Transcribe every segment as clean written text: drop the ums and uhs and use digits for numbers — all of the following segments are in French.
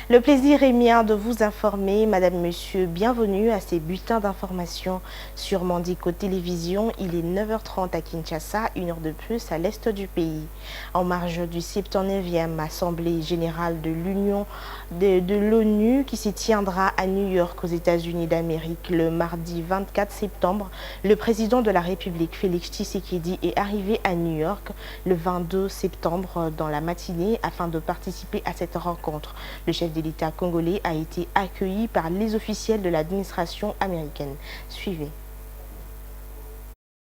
Le plaisir est mien de vous informer, Madame, Monsieur, bienvenue à ces bulletins d'information sur Mandiko Télévision. Il est 9h30 à Kinshasa, 1 heure de plus à l'est du pays. En marge du 79e Assemblée générale de l'Union de l'ONU qui s'y tiendra à New York aux États-Unis d'Amérique le mardi 24 septembre, le président de la République, Félix Tshisekedi, est arrivé à New York le 22 septembre dans la matinée afin de participer à cette rencontre. Le chef de l'État congolais a été accueilli par les officiels de l'administration américaine. Suivez.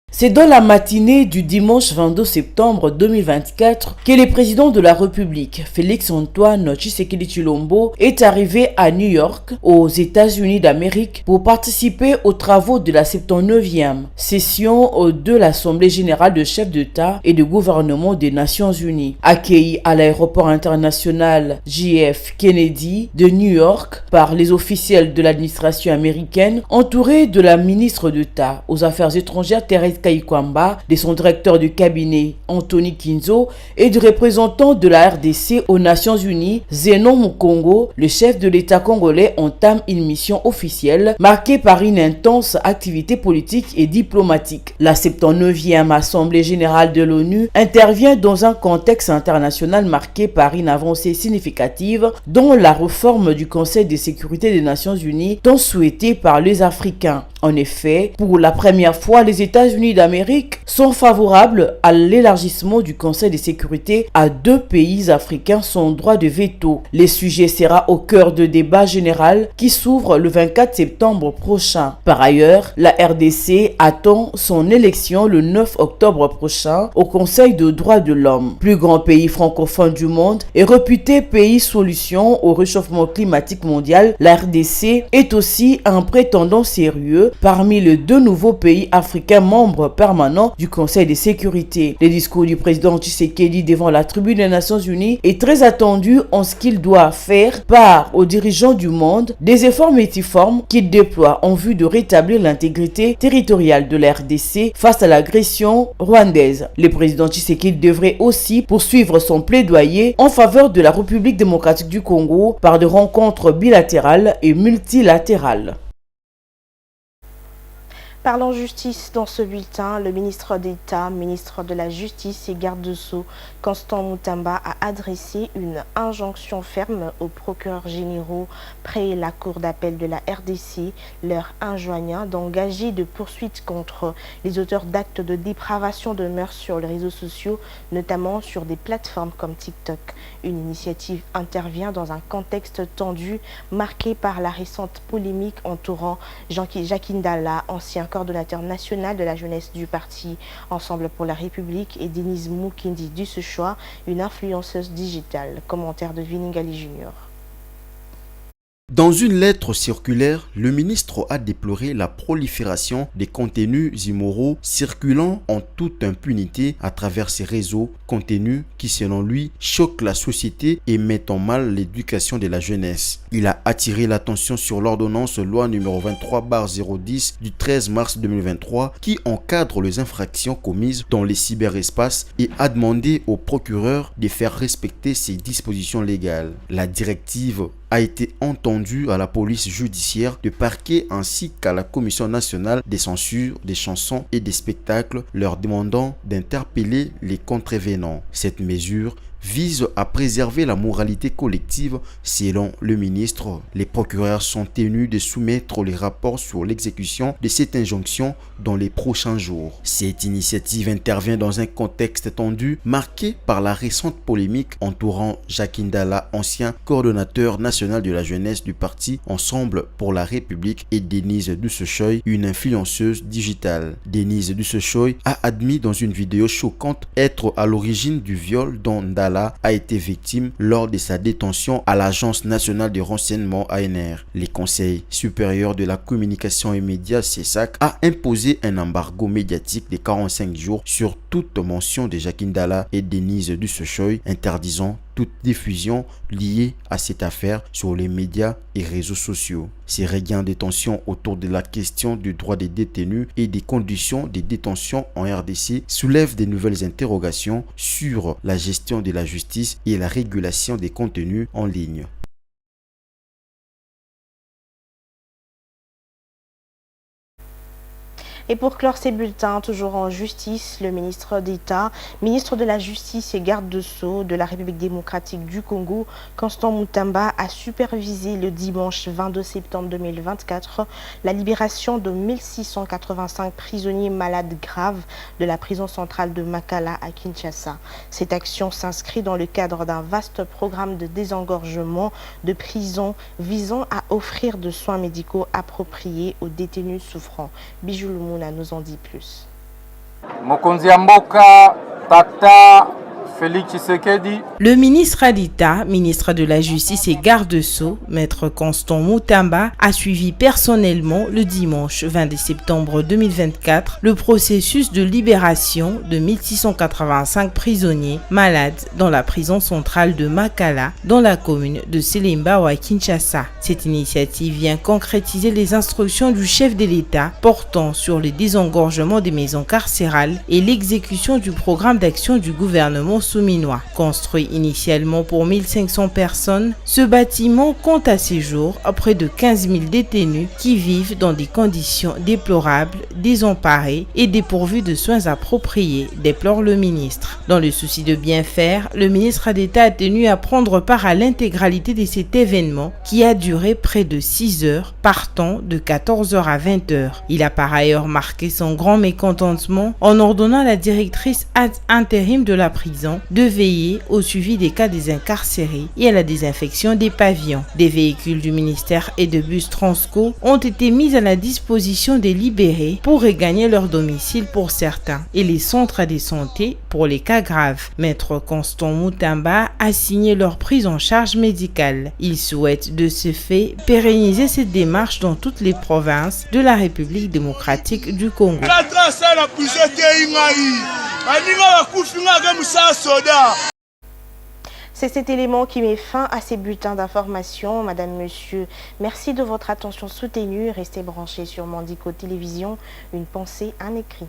C'est dans la matinée du dimanche 22 septembre 2024 que le président de la République, Félix-Antoine Tshisekedi Tshilombo, est arrivé à New York, aux États-Unis d'Amérique, pour participer aux travaux de la 79e session de l'Assemblée générale de chefs d'État et de gouvernement des Nations unies. Accueilli à l'aéroport international JF Kennedy de New York par les officiels de l'administration américaine, entouré de la ministre d'État aux Affaires étrangères Thérèse Kayikwamba, de son directeur du cabinet Anthony Kinzo et du représentant de la RDC aux Nations Unies Zenon Mukongo, le chef de l'État congolais entame une mission officielle marquée par une intense activité politique et diplomatique. La 79e Assemblée générale de l'ONU intervient dans un contexte international marqué par une avancée significative dont la réforme du Conseil de sécurité des Nations Unies tant souhaitée par les Africains. En effet, pour la première fois, les États-Unis d'Amérique sont favorables à l'élargissement du Conseil de sécurité à 2 pays africains sans droit de veto. Le sujet sera au cœur de débat général qui s'ouvre le 24 septembre prochain. Par ailleurs, la RDC attend son élection le 9 octobre prochain au Conseil des droits de l'homme. Plus grand pays francophone du monde et réputé pays solution au réchauffement climatique mondial, la RDC est aussi un prétendant sérieux parmi les 2 nouveaux pays africains membres permanents du Conseil de sécurité. Le discours du président Tshisekedi devant la tribune des Nations Unies est très attendu en ce qu'il doit faire part aux dirigeants du monde des efforts multiformes qu'il déploie en vue de rétablir l'intégrité territoriale de la RDC face à l'agression rwandaise. Le président Tshisekedi devrait aussi poursuivre son plaidoyer en faveur de la République démocratique du Congo par des rencontres bilatérales et multilatérales. Parlons justice dans ce bulletin, le ministre d'État, ministre de la Justice et garde des Sceaux, Constant Mutamba, a adressé une injonction ferme aux procureurs généraux près la Cour d'appel de la RDC, leur enjoignant d'engager des poursuites contre les auteurs d'actes de dépravation de mœurs sur les réseaux sociaux, notamment sur des plateformes comme TikTok. Une initiative intervient dans un contexte tendu, marqué par la récente polémique entourant Jacques Ndala, ancien coordonnateur national de la jeunesse du parti Ensemble pour la République, et Denise Mukindi Dussechois, une influenceuse digitale. Commentaire de Viningali Junior. Dans une lettre circulaire, le ministre a déploré la prolifération des contenus immoraux circulant en toute impunité à travers ces réseaux, contenus qui, selon lui, choquent la société et mettent en mal l'éducation de la jeunesse. Il a attiré l'attention sur l'ordonnance loi numéro 23/010 du 13 mars 2023 qui encadre les infractions commises dans les cyberespaces et a demandé au procureur de faire respecter ces dispositions légales. La directive a été entendue à la police judiciaire, de parquet ainsi qu'à la Commission nationale des censures des chansons et des spectacles, leur demandant d'interpeller les contrevenants. Cette mesure vise à préserver la moralité collective selon le ministre. Les procureurs sont tenus de soumettre les rapports sur l'exécution de cette injonction dans les prochains jours. Cette initiative intervient dans un contexte tendu marqué par la récente polémique entourant Jacques Ndala, ancien coordonnateur national de la jeunesse du parti Ensemble pour la République, et Denise Dussechois, une influenceuse digitale. Denise Dussechois a admis dans une vidéo choquante être à l'origine du viol dont Ndala a été victime lors de sa détention à l'Agence nationale de renseignement ANR. Le Conseil supérieur de la communication et médias CESAC a imposé un embargo médiatique de 45 jours sur toute mention de Jacques Ndala et Denise Dussechois, interdisant toute diffusion liée à cette affaire sur les médias et réseaux sociaux. Ces regains de tension autour de la question du droit des détenus et des conditions de détention en RDC soulèvent de nouvelles interrogations sur la gestion de la justice et la régulation des contenus en ligne. Et pour clore ces bulletins, toujours en justice, le ministre d'État, ministre de la Justice et garde de Sceaux de la République démocratique du Congo, Constant Mutamba, a supervisé le dimanche 22 septembre 2024 la libération de 1685 prisonniers malades graves de la prison centrale de Makala à Kinshasa. Cette action s'inscrit dans le cadre d'un vaste programme de désengorgement de prison visant à offrir de soins médicaux appropriés aux détenus souffrants. Bijou Lumuna nous en dit plus. Mokonzi ya mboka Tata Félix Tshisekedi. Le ministre d'État, ministre de la Justice et garde de Sceaux, maître Constant Mutamba, a suivi personnellement le dimanche 22 septembre 2024 le processus de libération de 1685 prisonniers malades dans la prison centrale de Makala, dans la commune de Selembao à Kinshasa. Cette initiative vient concrétiser les instructions du chef de l'État portant sur le désengorgement des maisons carcérales et l'exécution du programme d'action du gouvernement souminois. Construit initialement pour 1500 personnes, ce bâtiment compte à ce jour près de 15 000 détenus qui vivent dans des conditions déplorables, désemparés et dépourvus de soins appropriés, déplore le ministre. Dans le souci de bien faire, le ministre d'État a tenu à prendre part à l'intégralité de cet événement qui a duré près de 6 heures, partant de 14 h à 20 h. Il a par ailleurs marqué son grand mécontentement en ordonnant à la directrice intérim de la prison de veiller au suivi des cas des incarcérés et à la désinfection des pavillons. Des véhicules du ministère et de bus Transco ont été mis à la disposition des libérés pour regagner leur domicile pour certains et les centres de santé pour les cas graves. Maître Constant Mutamba a signé leur prise en charge médicale. Il souhaite de ce fait pérenniser cette démarche dans toutes les provinces de la République démocratique du Congo. C'est cet élément qui met fin à ces bulletins d'information. Madame, Monsieur, merci de votre attention soutenue. Restez branchés sur Mandico Télévision. Une pensée, un écrit.